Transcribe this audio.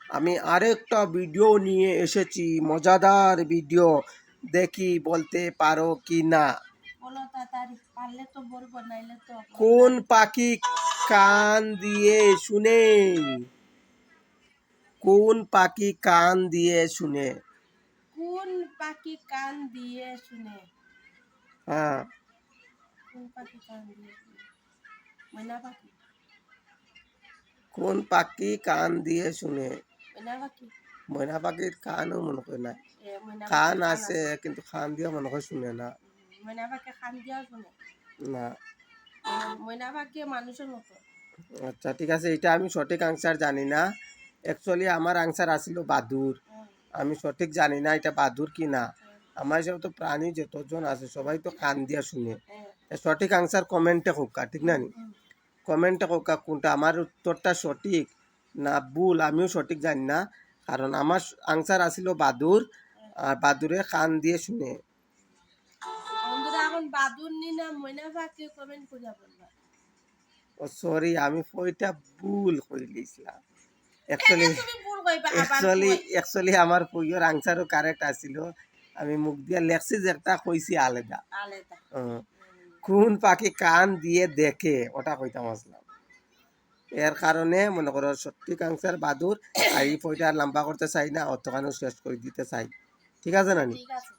আমি আরেকটা ভিডিও নিয়ে এসেছি, মজাদার ভিডিও। দেখি বলতে পারো কি না। বলো তাড়াতাড়ি, পারলে তো বলবো, নাইলে তো কোন পাখি কান দিয়ে শুনে? কোন পাখি কান দিয়ে শুনে? কোন পাখি কান দিয়ে শুনে? হ্যাঁ, কোন পাখি কান দিয়ে শুনে? ময়না পাখি। কোন পাখি কান দিয়ে শুনে? ময়না পাখি। ময়না পাখির কানও মনে হয় না। ময়না কান পাখির আছে কিন্তু কান দিয়ে মনে হয় শুনে না। ময়না পাখি কান দিয়েও শুনে। না। ময়না পাখি মানুষের মতো। আচ্ছা ঠিক আছে, এটা আমি সঠিক আনসার জানি না। অ্যাকচুয়ালি আমার আনসার আসিল বাদুর। আমি সঠিক জানি না এটা বাদুর কি না। আমার হিসাবে তো প্রাণী যতজন আছে সবাই তো কান দিয়া শুনে। সঠিক আনসার কমেন্টে হোকা, ঠিক না নি? কমেন্টে হোকা কোনটা আমার উত্তরটা সঠিক না ভুল, আমিও সঠিক জানি না। কারণ আমার আনসার আসিল বাদুর, আর বাদুরে কান দিয়ে শুনে। বন্ধুরা এখন বাদুর নি না ময়না পাখি কমেন্ট করিয়া বলবা। ও সরি, আমি ওইটা ভুল করে দিয়েছিলাম। অ্যাকচুয়ালি তুমি ভুল কইবা আবার অ্যাকচুয়ালি কই। অ্যাকচুয়ালি আমার বইয়ের আনসারও কারেক্ট আসিল। আমি মুখ দিয়ে লেখছি যেটা কইছি আলাদা। আলাদা। কোন পাখি কান দিয়ে দেখে ওটা কইতাম আসলাম। এর কারণে মনে করো সঠিক আনসার বাদুর। আর এই বইটা আর লম্বা করতে চাই না, অতখানেও শেষ করে দিতে চাই। ঠিক আছে না নি? ঠিক আছে।